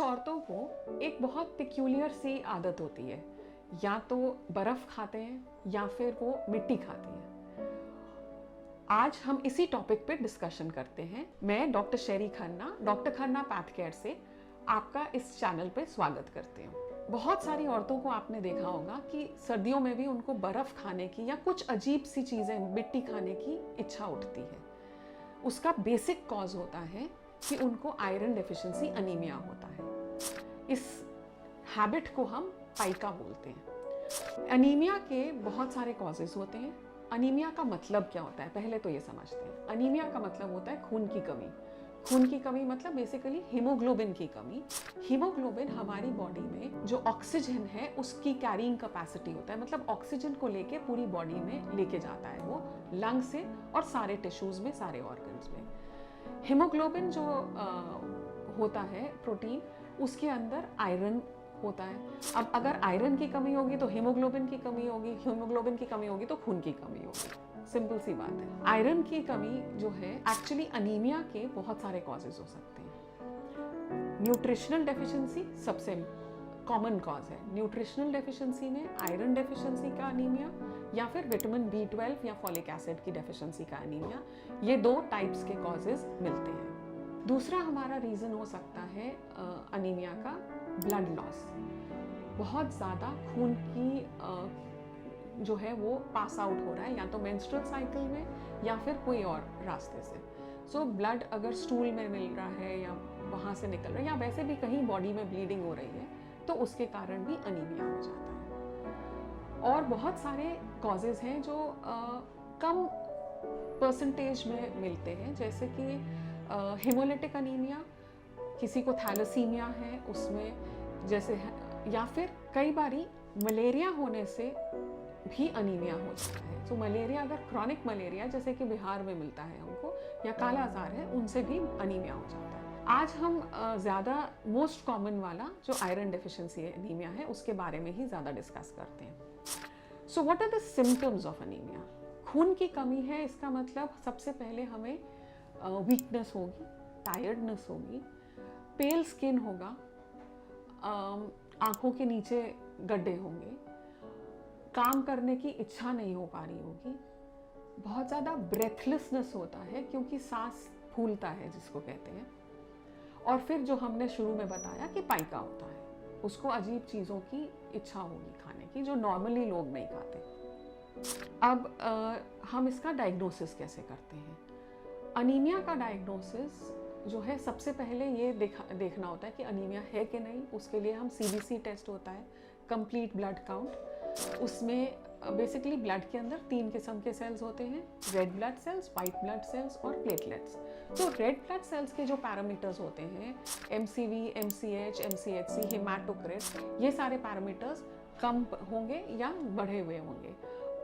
औरतों को एक बहुत पिक्यूलियर सी आदत होती है, या तो बर्फ खाते हैं या फिर वो मिट्टी खाते हैं। आज हम इसी टॉपिक पे डिस्कशन करते हैं। मैं डॉक्टर शेरी Khanna, doctor Khanna path care से आपका इस चैनल पे स्वागत करती हूँ। बहुत सारी औरतों को आपने देखा होगा कि सर्दियों में भी उनको बर्फ खाने की या कुछ अजीब सी चीज़ें मिट्टी खाने की इच्छा उठती है। उसका बेसिक कॉज होता है कि उनको आयरन डेफिशिएंसी अनीमिया होता है। इस हैबिट को हम पाइका बोलते हैं। अनीमिया के बहुत सारे कॉजेज होते हैं। अनीमिया का मतलब क्या होता है, पहले तो ये समझते हैं। अनीमिया का मतलब होता है खून की कमी। खून की कमी मतलब बेसिकली हीमोग्लोबिन की कमी। हीमोग्लोबिन हमारी बॉडी में जो ऑक्सीजन है उसकी कैरिंग कैपेसिटी होता है, मतलब ऑक्सीजन को लेके पूरी बॉडी में लेके जाता है वो लंग से और सारे टिश्यूज में, सारे ऑर्गन्स में। हीमोग्लोबिन जो होता है प्रोटीन, उसके अंदर आयरन होता है। अब अगर आयरन की कमी होगी तो हीमोग्लोबिन की कमी होगी, हीमोग्लोबिन की कमी होगी तो खून की कमी होगी। सिंपल सी बात है। आयरन की कमी जो है एक्चुअली अनीमिया के बहुत सारे कॉजेज हो सकते हैं। न्यूट्रिशनल डेफिशिएंसी सबसे कॉमन कॉज है। न्यूट्रिशनल डेफिशिएंसी में आयरन डेफिशिएंसी का अनीमिया या फिर विटामिन B12 या फॉलिक एसिड की डेफिशिएंसी का अनीमिया, ये दो टाइप्स के कॉजेज मिलते हैं। दूसरा हमारा रीज़न हो सकता है अनीमिया का ब्लड लॉस। बहुत ज़्यादा खून की जो है वो पास आउट हो रहा है, या तो मेंस्ट्रुअल साइकिल में या फिर कोई और रास्ते से। सो ब्लड अगर स्टूल में मिल रहा है या वहाँ से निकल रहा है या वैसे भी कहीं बॉडी में ब्लीडिंग हो रही है तो उसके कारण भी अनीमिया हो जाता है। और बहुत सारे कॉजेज़ हैं जो कम परसेंटेज में मिलते हैं, जैसे कि हेमोलिटिक अनीमिया, किसी को थैलेसीमिया है उसमें जैसे है, या फिर कई बारी मलेरिया होने से भी अनीमिया हो जाता है। तो मलेरिया, अगर क्रॉनिक मलेरिया जैसे कि बिहार में मिलता है हमको, या काला आजार है, उनसे भी अनीमिया हो जाता है। आज हम ज़्यादा मोस्ट कॉमन वाला जो आयरन डेफिशिएंसी अनीमिया है उसके बारे में ही ज़्यादा डिस्कस करते हैं। So what are the symptoms of anaemia? खून की कमी है, इसका मतलब सबसे पहले हमें वीकनेस होगी, टायर्डनेस होगी, पेल स्किन होगा, आंखों के नीचे गड्ढे होंगे, काम करने की इच्छा नहीं हो पा रही होगी, बहुत ज़्यादा ब्रेथलेसनेस होता है क्योंकि सांस फूलता है जिसको कहते हैं, और फिर जो हमने शुरू में बताया कि पाइका होता है, उसको अजीब चीज़ों की इच्छा होगी खाने की जो नॉर्मली लोग नहीं खाते। अब हम इसका डायग्नोसिस कैसे करते हैं? अनीमिया का डायग्नोसिस जो है, सबसे पहले ये देखना होता है कि अनीमिया है कि नहीं। उसके लिए हम CBC टेस्ट होता है, कंप्लीट ब्लड काउंट। उसमें बेसिकली ब्लड के अंदर 3 किस्म के सेल्स होते हैं, red blood cells, white blood cells और प्लेटलेट्स। तो रेड ब्लड सेल्स के जो पैरामीटर्स होते हैं, MCV, MCH, MCHC, हेमाटोक्रिट, ये सारे पैरामीटर्स कम होंगे या बढ़े हुए होंगे।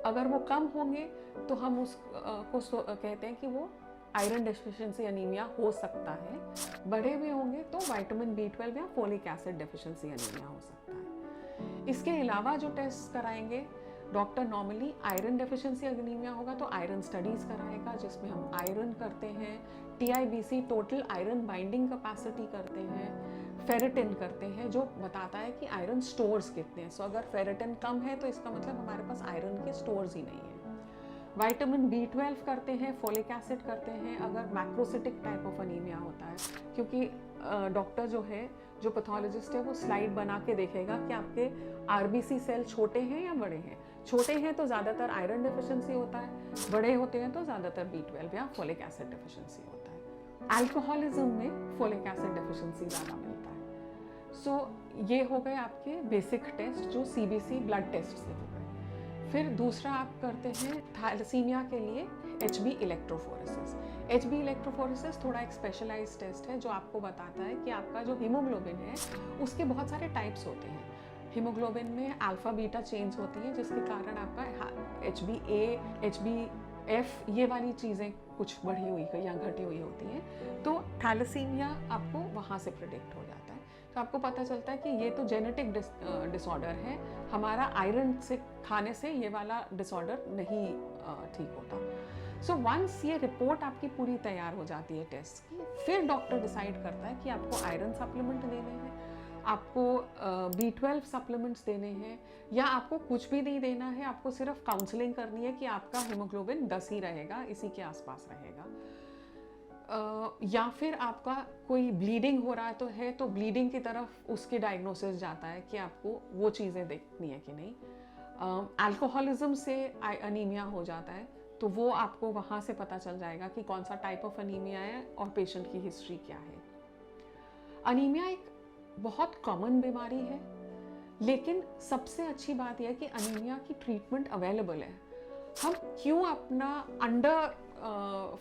अगर वो कम होंगे तो हम उसको कहते हैं कि वो आयरन डेफिशिएंसी अनीमिया हो सकता है। बढ़े हुए होंगे तो विटामिन B12 या फोलिक एसिड डेफिशिएंसी अनीमिया हो सकता है। इसके अलावा जो टेस्ट कराएंगे doctor, normally iron deficiency anaemia होगा तो आयरन स्टडीज कराएगा, जिसमें हम आयरन करते हैं, TIBC total iron binding capacity करते हैं, फेरेटिन करते हैं जो बताता है कि आयरन स्टोर्स कितने हैं। सो अगर फेरेटिन कम है तो इसका मतलब हमारे पास आयरन के स्टोर्स ही नहीं है। विटामिन B12 करते हैं, फोलिक एसिड करते हैं अगर मैक्रोसिटिक टाइप ऑफ अनीमिया होता है, क्योंकि डॉक्टर जो है, जो पैथोलॉजिस्ट है, वो स्लाइड बना के देखेगा कि आपके RBC सेल छोटे हैं या बड़े हैं। छोटे हैं तो ज़्यादातर आयरन डेफिशिएंसी होता है, बड़े होते हैं तो ज़्यादातर B12 या फोलिक एसिड डेफिशिएंसी होता है। अल्कोहलिज्म में फोलिक एसिड डेफिशिएंसी ज़्यादा मिलता है। सो ये हो गए आपके बेसिक टेस्ट जो CBC ब्लड टेस्ट से हो गए। फिर दूसरा आप करते हैं थैलेसीमिया के लिए HB इलेक्ट्रोफोरेसिस। HB इलेक्ट्रोफोरेसिस थोड़ा एक स्पेशलाइज्ड टेस्ट है जो आपको बताता है कि आपका जो हीमोग्लोबिन है उसके बहुत सारे टाइप्स होते हैं। हीमोग्लोबिन में अल्फा बीटा चेंज होती है जिसके कारण आपका HbA, HbF ये वाली चीज़ें कुछ बढ़ी हुई या घटी हुई होती हैं। तो थैलेसीमिया आपको वहाँ से प्रिडिक्ट हो जाता है। तो आपको पता चलता है कि ये तो जेनेटिक डिसऑर्डर है, हमारा आयरन से खाने से ये वाला डिसऑर्डर नहीं ठीक होता। सो वंस ये रिपोर्ट आपकी पूरी तैयार हो जाती है टेस्ट की, फिर डॉक्टर डिसाइड करता है कि आपको आयरन सप्लीमेंट देने हैं, आपको B12 सप्लीमेंट्स देने हैं, या आपको कुछ भी नहीं देना है, आपको सिर्फ काउंसलिंग करनी है कि आपका हीमोग्लोबिन 10 ही रहेगा, इसी के आसपास रहेगा। या फिर आपका कोई ब्लीडिंग हो रहा है तो ब्लीडिंग की तरफ उसकी डायग्नोसिस जाता है कि आपको वो चीज़ें देखनी है कि नहीं। अल्कोहलिज्म से अनीमिया हो जाता है तो वो आपको वहाँ से पता चल जाएगा कि कौन सा टाइप ऑफ अनीमिया है और पेशेंट की हिस्ट्री क्या है। अनीमिया एक बहुत कॉमन बीमारी है, लेकिन सबसे अच्छी बात यह है कि अनीमिया की ट्रीटमेंट अवेलेबल है। हम क्यों अपना अंडर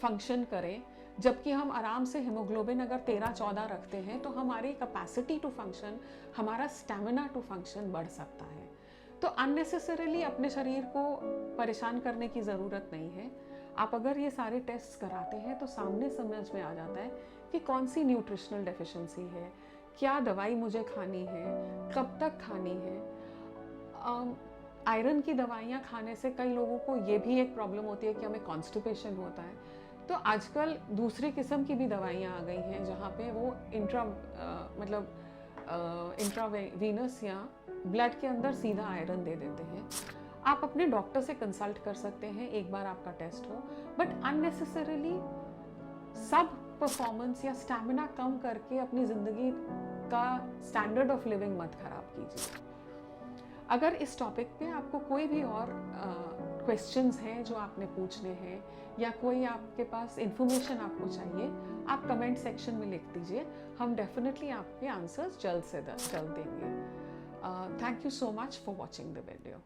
फंक्शन करें, जबकि हम आराम से हीमोग्लोबिन अगर 13-14 रखते हैं तो हमारी कैपेसिटी टू फंक्शन, हमारा स्टैमिना टू फंक्शन बढ़ सकता है। तो अननेसेसरीली अपने शरीर को परेशान करने की ज़रूरत नहीं है। आप अगर ये सारे टेस्ट कराते हैं तो सामने समझ में आ जाता है कि कौन सी न्यूट्रिशनल डेफिशिएंसी है, क्या दवाई मुझे खानी है, कब तक खानी है। आयरन की दवाइयाँ खाने से कई लोगों को ये भी एक प्रॉब्लम होती है कि हमें कॉन्स्टिपेशन होता है, तो आजकल दूसरी किस्म की भी दवाइयाँ आ गई हैं जहाँ पे वो इंट्रावीनस या ब्लड के अंदर सीधा आयरन दे देते हैं। आप अपने डॉक्टर से कंसल्ट कर सकते हैं एक बार आपका टेस्ट हो, बट अननेसेसरीली सब परफॉर्मेंस या स्टैमिना कम करके अपनी ज़िंदगी का स्टैंडर्ड ऑफ लिविंग मत खराब कीजिए। अगर इस टॉपिक पे आपको कोई भी और क्वेश्चंस हैं जो आपने पूछने हैं, या कोई आपके पास इंफॉर्मेशन आपको चाहिए, आप कमेंट सेक्शन में लिख दीजिए। हम डेफिनेटली आपके आंसर्स जल्द से जल्द देंगे। Thank you so much for watching the video.